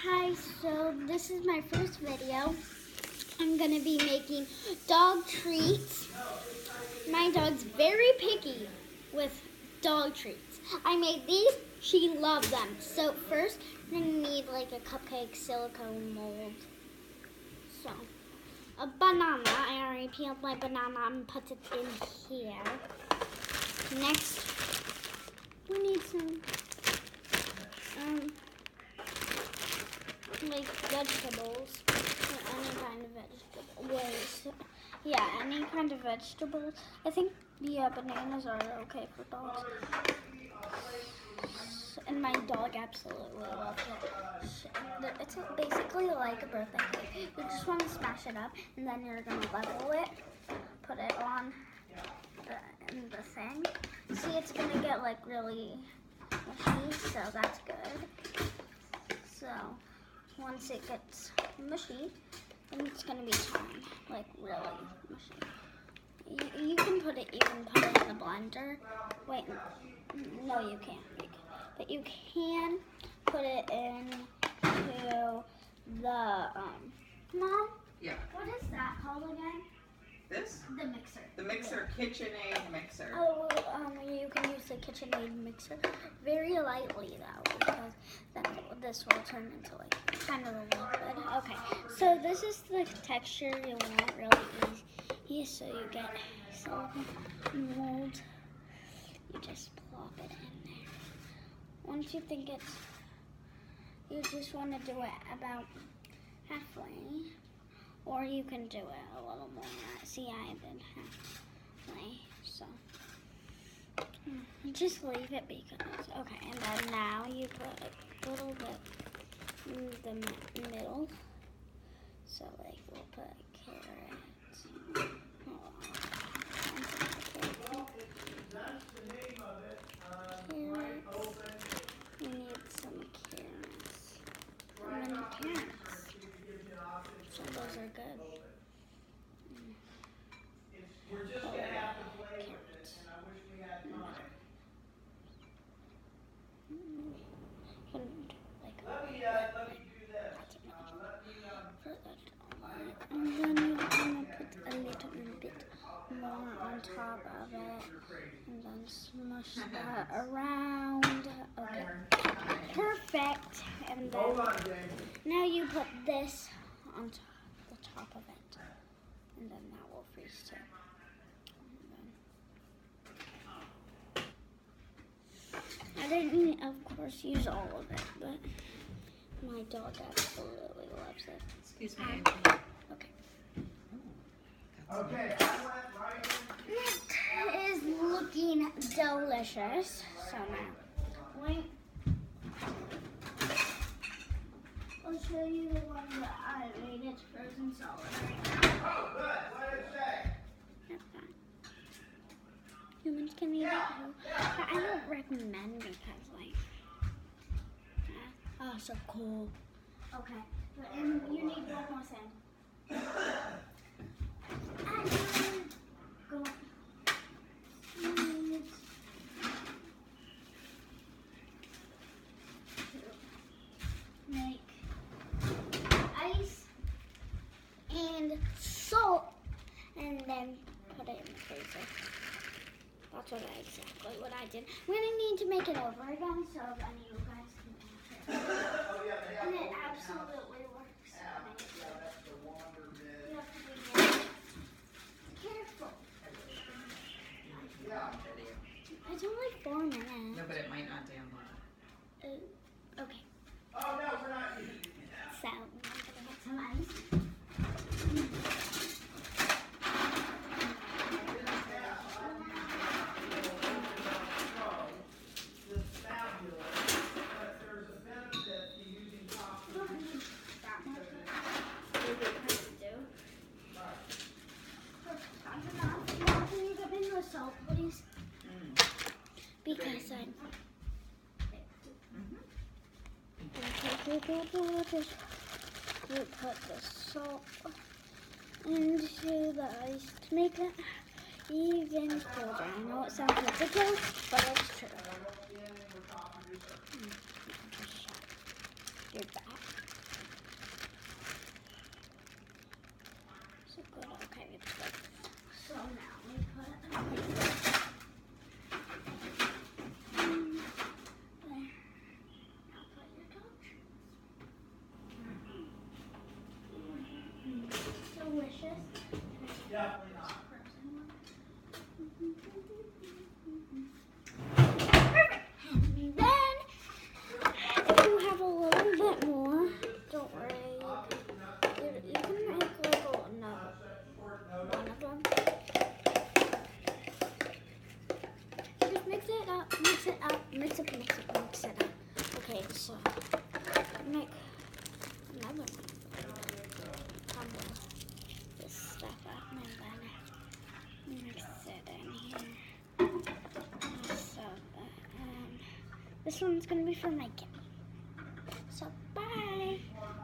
Hi, so this is my first video. I'm gonna be making dog treats. My dog's very picky with dog treats. I made these, she loved them. So first, we're gonna need like a cupcake silicone mold. So, a banana, I already peeled my banana and put it in here. Next, we need some like vegetables, any kind of vegetables. Yeah, any kind of vegetables. I think bananas are okay for dogs. And my dog absolutely loves it. It's basically like a birthday cake. You just want to smash it up, and then you're gonna level it, put it on the thing. See, it's gonna get like really mushy, so that's good. So once it gets mushy, then it's gonna be time, like really mushy. You can put it in the blender. Wait, no, you can't. But you can put it into the Mom. Yeah. What is that called again? This? The mixer. The mixer, KitchenAid mixer. Oh, you can use the KitchenAid mixer very lightly though, because then this will turn into like kind of a liquid. Okay, so this is the texture you want really easy. So you get silicone mold. You just plop it in there. Once you think you just want to do it about halfway. Or you can do it a little more. See, I did halfway, so just leave it because, okay, and then now you put a little bit in the middle. So like we'll put carrots. We need some carrots. How many carrots? So those are good. And then you're gonna put a little bit more on top of it, and then smush that around. Okay, perfect. And then now you put this on the top of it, and then that will freeze too. I didn't, of course, use all of it, but my dog absolutely loves it. Excuse me. Okay. Okay. It is looking delicious. So now, wait. I'll show you the one that I made. It's frozen solid right now. Oh, good. What did it say? That's fine. Humans can eat it too. But I don't recommend because, like, oh, so cool. Okay, and you need one more thing. Go. Make ice and salt, and then put it in the freezer. That's exactly what I did. I'm gonna need to make it over again so then you guys can watch it. And it absolutely works. You have to be very careful. It's only 4 minutes. No, but it might not download. Okay. Oh, no, we're not using it. So, I'm gonna get some ice. Salt, please. Because I'm. You put the salt into the ice to make it even colder. I know it sounds ridiculous, but it's true. You're back. delicious. Yeah. Perfect. And then, if you have a little bit more, don't worry. You can make like another one of them. Just mix it up, mix it up, mix it, mix it, mix it up. Okay, so make another one. Combo this stuff up and then mix it in here. So, this one's gonna be for my cat.